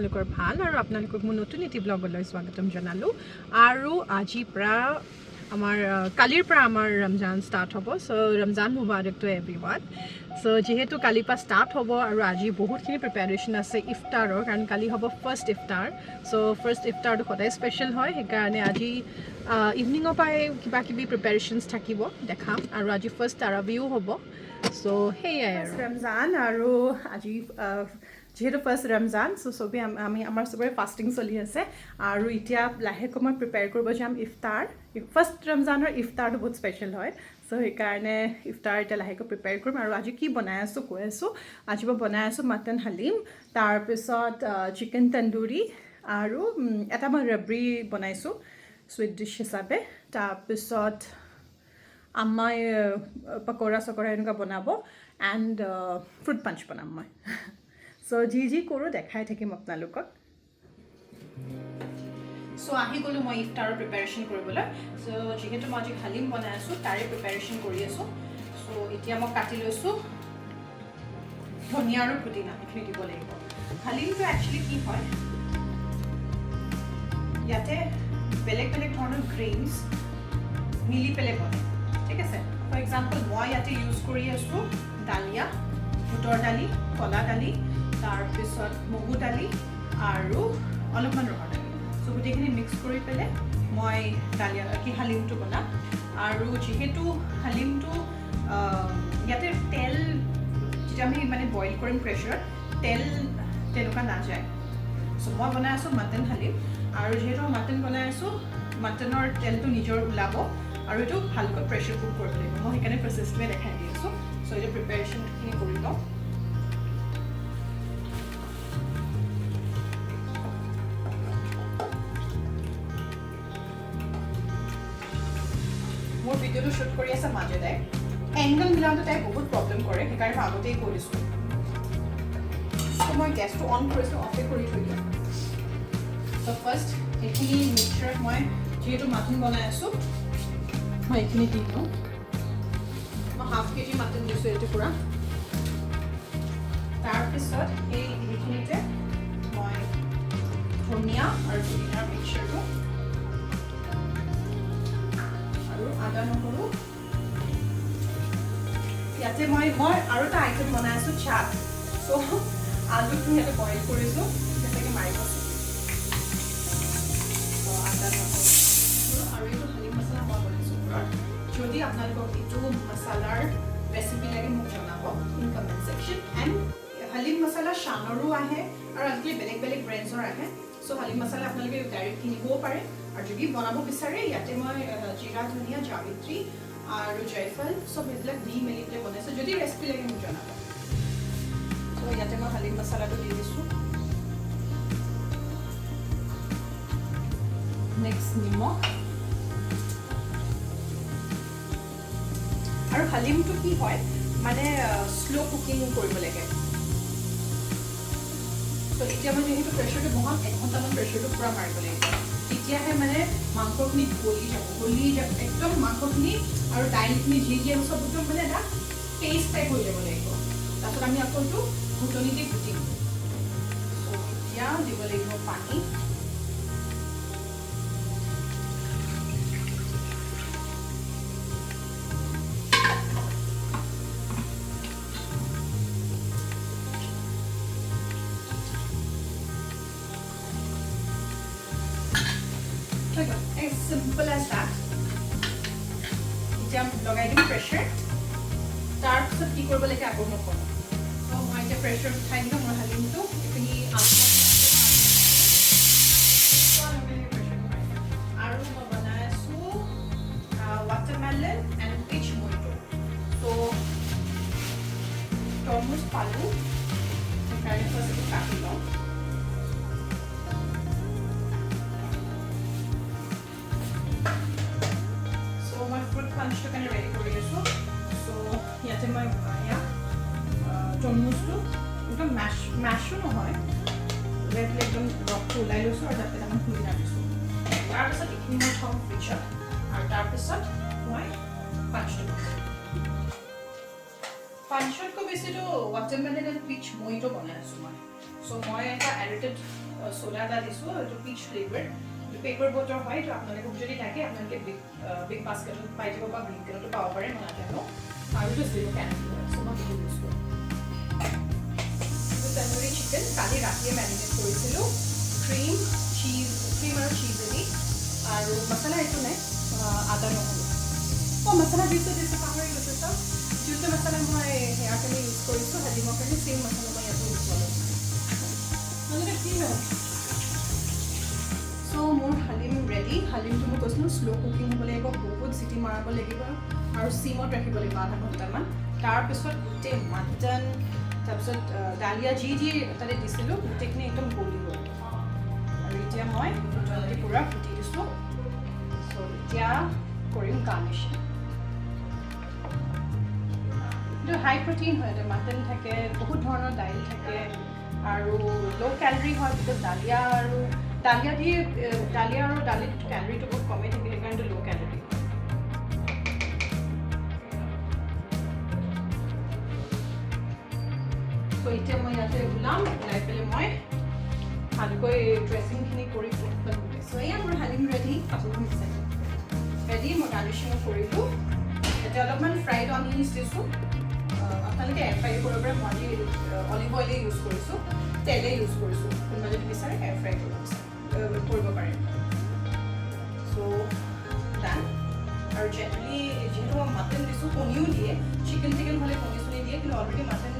আপোনালোকৰ ভাল আৰু আপোনালোকক মোৰ নতুন এটি ব্লগলৈ স্বাগতম জনালোঁ আৰু আজিৰ পৰা আমাৰ কালিৰ পৰা আমাৰ ৰমজান ষ্টাৰ্ট হ'ব সো ৰমজান মুবাৰক টু এভৰিৱান সো যেহেতু কালিৰ পৰা ষ্টাৰ্ট হ'ব আৰু আজি বহুতখিনি প্ৰিপাৰেশ্যন আছে ইফতাৰৰ কাৰণ কালি হ'ব ফাৰ্ষ্ট ইফতাৰ সো ফাৰ্ষ্ট ইফতাৰটো সদায় স্পেচিয়েল হয় সেইকাৰণে আজি ইভিনিঙৰ পৰাই কিবা কিবি প্ৰিপাৰেশ্যনছ থাকিব দেখাম আৰু আজি ফাৰ্ষ্ট তাৰাবিও হ'ব সো সেয়াই আৰু ৰমজান আৰু আজি যেহেতু ফাৰ্ষ্ট ৰমজান সো চবেই আমি আমাৰ চবৰে ফাষ্টিং চলি আছে আৰু এতিয়া লাহেকৈ মই প্ৰিপেয়াৰ কৰিব যাম ইফতাৰ ফাৰ্ষ্ট ৰমজানৰ ইফতাৰটো বহুত স্পেচিয়েল হয় সো সেইকাৰণে ইফতাৰ এতিয়া লাহেকৈ প্ৰিপেয়াৰ কৰিম আৰু আজি কি বনাই আছোঁ কৈ আছোঁ আজি মই বনাই আছোঁ মাটন হালিম তাৰপিছত চিকেন তন্দুৰী আৰু এটা মই ৰবৰি বনাইছোঁ চুইট ডিছ হিচাপে তাৰপিছত আম্মাই পকৰা চকৰা এনেকুৱা বনাব এণ্ড ফ্ৰুট পাঞ্চ বনাম মই সো যি কৰোঁ দেখাই থাকিম আপোনালোকক সো আহি গ'লোঁ মই ইফতাৰৰ প্ৰিপেৰেশ্যন কৰিবলৈ সো যিহেতু মই আজি হালিম বনাই আছোঁ তাৰে প্ৰিপেৰেশ্যন কৰি আছোঁ সো এতিয়া মই কাটি লৈছোঁ ধনিয়া আৰু পুদিনা এইখিনি দিব লাগিব হালিমটো একচুৱেলি কি হয় ইয়াতে বেলেগ বেলেগ ধৰণৰ গ্ৰেইনছ মিলি পেলাই বনে ঠিক আছে ফৰ এক্সাম্পল মই ইয়াতে ইউজ কৰি আছোঁ ডালিয়া বুটৰ দালি কলা দালি তাৰপিছত মগু দালি আৰু অলপমান ৰহৰ দালি সো গোটেইখিনি মিক্স কৰি পেলাই মই ডালিয়া কি হালিমটো বনাম আৰু যিহেতু হালিমটো ইয়াতে তেল যেতিয়া আমি মানে বইল কৰিম প্ৰেছাৰত তেল তেনেকুৱা নাযায় সো মই বনাই আছোঁ মাটন হালিম আৰু যিহেতু মাটন বনাই আছোঁ মাটনৰ তেলটো নিজৰ ওলাব আৰু এইটো ভালকৈ প্ৰেছাৰ কুক কৰিব লাগিব মই সেইকাৰণে প্ৰচেছটোৱে দেখাই দি আছোঁ সো এতিয়া প্ৰিপেৰেশ্যনখিনি কৰি লওঁ মোৰ ভিডিঅ'টো শ্বুট কৰি আছে মাজে তাই এংগল মিলাওঁতে তাই বহুত প্ৰব্লেম কৰে সেইকাৰণে মই আগতেই কৰিছোঁ ত' মই গেছটো অন কৰিছোঁ অফে কৰি থৈ দিওঁ ত' ফাৰ্ষ্ট এইখিনি মিক্সাৰত মই যিহেতু মাটন বনাই আছোঁ মই এইখিনি দি দিওঁ মই হাফ কেজি মাটন দিছোঁ এইটো পূৰা তাৰপিছত এইখিনিতে মই ধনিয়া আৰু পুদিনাৰ মিক্সাৰটো আদা নহৰু ইয়াতে মই আৰু এটা আইটেম বনাই আছোঁ চাট চ' আলুটো ইয়াতে বইল কৰিছোঁ যেনেকৈ মাৰিব আদা নহৰু আৰু এইটো হালিম মছলা মই বনাইছোঁ যদি আপোনালোকক এইটো মছলাৰ ৰেচিপি লাগে মোক জনাব in comment section and haleem masala শ্বানৰো আহে আৰু আজিকালি বেলেগ বেলেগ ব্ৰেণ্ডছৰ আহে চ' হালিম মছলা আপোনালোকে ডাইৰেক্ট কিনিবও পাৰে আৰু যদি বনাব বিচাৰে ইয়াতে মই জিৰা ধনিয়া জাবিত্ৰী আৰু জয়ফল চব এইবিলাক দি মেলি পেলাই বনাইছোঁ যদি ৰেচিপি লাগে মোক জনাব চ' ইয়াতে মই হালিম মছলাটো দি দিছোঁ নেক্সট নিমখ আৰু হালিমটো কি হয় মানে শ্ল' কুকিং কৰিব লাগে ত' এতিয়া মই যিহেতু প্ৰেছাৰটো বহাম 1 ঘণ্টামান প্ৰেছাৰটো পূৰা মাৰিব লাগিব তেতিয়াহে মানে মাংসখিনি গলি যাব একদম মাংসখিনি আৰু দাইলখিনি যি আছে চব একদম মানে এটা পেষ্ট টাইপ হৈ যাব লাগিব তাৰপিছত আমি আকৌ এইটো ঘুটনিতে ঘুটিম এতিয়া দিব লাগিব পানী as simple as that এতিয়া লগাই দিম প্ৰেছাৰ তাৰপিছত কি কৰিব লাগে আকৌ নকওঁ ত' মই এতিয়া প্ৰেছাৰ উঠাই দিলোঁ মোৰ হালিমটো এইখিনি আৰু মই বনাই আছোঁ ৱাটাৰমেলন এণ্ড পিচ মইটো ত' তৰমুজ পালোঁ সেইকাৰণে ফাৰ্ষ্ট এইটো কাটি লওঁ পাঞ্চটো কাৰণে ৰেডি কৰি আছোঁ চ' ইয়াতে মই তৰমুজটো একদম মেছো নহয় একদম ৰসটো ওলাই লৈছোঁ আৰু তাতে আমি পুদিনা দিছোঁ তাৰপিছত এইখিনি মই থ'ম ফ্ৰিজত আৰু তাৰপিছত মই পাঞ্চটো পাঞ্চতকৈ বেছিটো ৱাটাৰমেলন এণ্ড পিচ মইটো বনাই আছোঁ মই চ' মই এটা এডিটেড সোডা এটা দিছোঁ এইটো পিচ ফ্লেভাৰ এইটো পেপাৰ বটৰ হয় এইটো আপোনালোকক যদি লাগে আপোনালোকে বিগ বাস্কেটত পাই যাব বা ব্লিংকেটতো পাব পাৰে মই নাজানো আৰু এইটো জিৰ' কেনেল হয় চ' মই সেইটো ইউজ কৰোঁ এইটো তন্দুৰী চিকেন কালি ৰাতিয়ে মেৰিনেট কৰিছিলোঁ ক্ৰীম আৰু চিজেদি আৰু মছলা একো নাই আদা নহৰু মছলা দিছোঁ পাহৰি গৈছোঁ চব যোনটো মছলা মই হেয়াৰ কাৰণে ইউজ কৰিছোঁ হালিমৰ কাৰণে চেম মছলা মই ইয়াতো ইউজ কৰোঁ মানে কি হয় চ' মোৰ হালিম ৰেডি হালিমটো মই কৈছিলোঁ শ্ল' কুকিং হ'ব লাগিব বহুত চিটি মাৰিব লাগিব আৰু চিমত ৰাখিব লাগিব আধা ঘণ্টামান তাৰপিছত গোটেই মাটন তাৰপিছত ডালিয়া যি তাতে দিছিলোঁ গোটেইখিনি একদম গলি গ'ল আৰু এতিয়া মই জলদি পূৰা ফুটি দিছোঁ চ' এতিয়া কৰিম গাৰ্নিচিং এইটো হাই প্ৰটিন হয় এইটো মাটন থাকে বহুত ধৰণৰ দাইল থাকে আৰু ল' কেলৰি হয় বিকজ ডালিয়া আৰু দালিত কেলৰিটো বহুত কমেই থাকে সেইকাৰণে ল' কেলৰি চ' এতিয়া মই ইয়াতে ওলাই পেলাই মই ভালকৈ ড্ৰেছিংখিনি কৰি চ' এয়া মোৰ হালিম ৰেডি কাপোৰখন বিচাৰি ৰেডি মই গাৰ্নিচিঙো কৰিলোঁ এতিয়া অলপমান ফ্ৰাইড অনিয়নছ দিছোঁ আপোনালোকে এয়াৰ ফ্ৰাই কৰিব পাৰে মই অলিভ অইলে ইউজ কৰিছোঁ তেলে ইউজ কৰিছোঁ কোনোবা যদি বিচাৰে এয়াৰ ফ্ৰাই কৰিব পাৰে চ' ডান আৰু জেনেৰেলি যিহেতু মই মাটন দিছোঁ কণীও দিয়ে চিকেন হ'লে কণী চণী দিয়ে কিন্তু অলৰেডি মাটন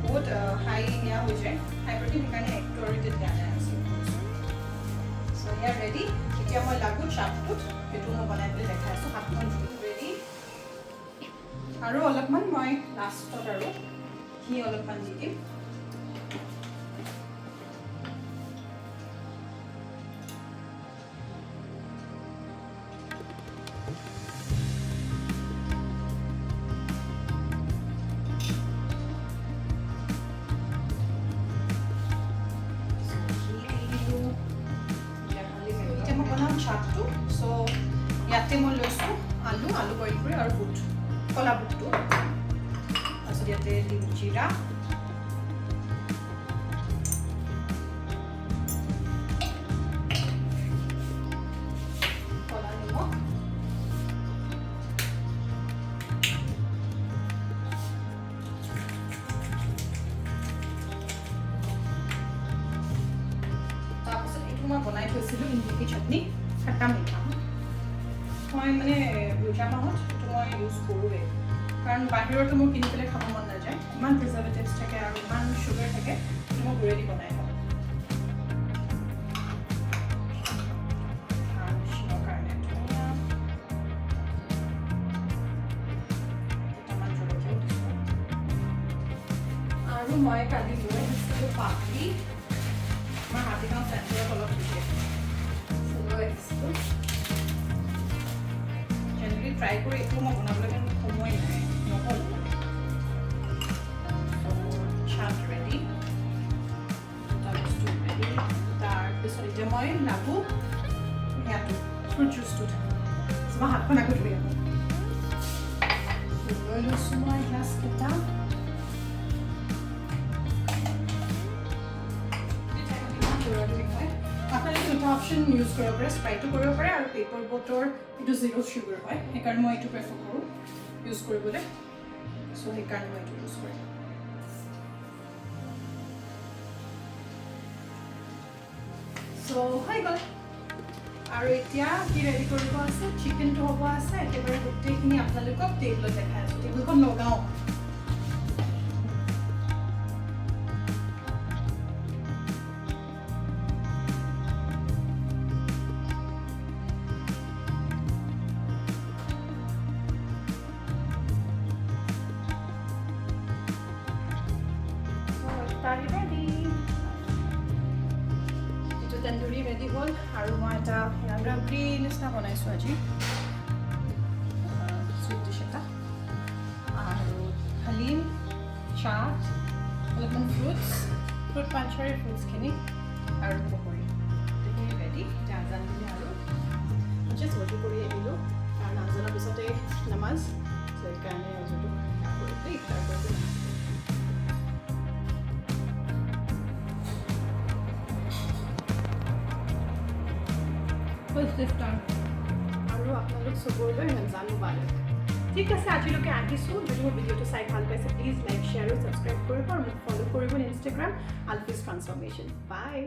বহুত হাই সেয়া হৈ যায় হাই প্ৰটিন সেইকাৰণে একটো আৰু এতিয়া দিয়া নাই আছে চ' এয়া ৰেডি এতিয়া মই লাগো চাপটোত সেইটো মই বনাই পেলাই দেখাই আছোঁ হাতখন ৰেডি আৰু অলপমান মই লাষ্টত আৰু ঘি অলপমান দি দিম চাপটো চ' ইয়াতে মই লৈছোঁ আলু বইল কৰি আৰু বুট কলা বুটটো তাৰপিছত ইয়াতে দিম জিৰা কলা নিমখ তাৰপিছত এইটো মই বনাই থৈছিলোঁ ইমলি চাটনি খট্টা মিঠা মই মানে ৰোজা মাহত এইটো মই ইউজ কৰোঁৱেই কাৰণ বাহিৰতো মোৰ কিনি পেলাই খাব মন নাযায় ইমান প্ৰিজাৰ্ভেটিভছ থাকে আৰু ইমান চুগাৰ থাকে সেইটো মই ঘৰেদি বনাই খাওঁ গাৰ্নিচিঙৰ কাৰণে দুটামান জলকীয়াও দিছোঁ আৰু মই কালি লৈ আহিছিলোঁ পাপৰি আমাৰ হাতীগাঁও চেণ্টাৰত অলপ দিছে লৈ আহিছিলোঁ জেনেৰেলি ট্ৰাই কৰি একো মই বনাবলৈ কিন্তু সময় নাই নহ'ল চাট ৰেডি দুটা বস্তু ৰেডি তাৰপিছত এতিয়া মই লাগো সেয়াটো ফ্ৰুট জুচটোত মই হাতখন আকৌ ধুই আহোঁ লৈ লৈছোঁ মই গ্লাছকেইটা আপোনালোকে দুটা অপশ্যন ইউজ কৰিব পাৰে স্প্ৰাইটো কৰিব পাৰে আৰু পেপাৰ বটৰ এইটো জিৰ' চুগাৰ হয় সেইকাৰণে মই এইটো প্ৰেফাৰ কৰোঁ ইউজ কৰিবলৈ চ' সেইকাৰণে মই এইটো ইউজ কৰিম চ' হৈ গ'ল আৰু এতিয়া কি ৰেডি কৰিব আছে চিকেনটো হ'ব আছে একেবাৰে গোটেইখিনি আপোনালোকক টেবুলত দেখাই আছোঁ টেবুলখন লগাওঁ তন্দুৰী ৰেডি হ'ল আৰু মই এটা ৰাবৰি নিচিনা বনাইছোঁ আজি চুইট ডিছ এটা আৰু হালিম চাট অলপমান ফ্ৰুট পাঞ্চৰ ফ্ৰুটছখিনি আৰু পকৰি গোটেইখিনি ৰেডি এতিয়া আজান দিলে আৰু জাষ্ট অৰ্ডাৰ কৰি আহিলোঁ কাৰণ আজানৰ পিছতে নামাজ সেইকাৰণে অৰ্ডাৰটো কৰি ইফতাৰ কৰিব ফাৰ্ষ্ট ইফতাৰ। আৰু আপোনালোক চবলৈ ৰমজান মুবাৰক। ঠিক আছে, আজিলৈকে আহিছোঁ। যদি মোৰ ভিডিঅ'টো চাই ভাল পাইছে প্লিজ লাইক শ্বেয়াৰ আৰু ছাবস্ক্ৰাইব কৰিব আৰু মোক ফ'ল' কৰিব ইনষ্টাগ্ৰাম আলফিজ ট্ৰান্সফৰ্মেশ্যন। বাই।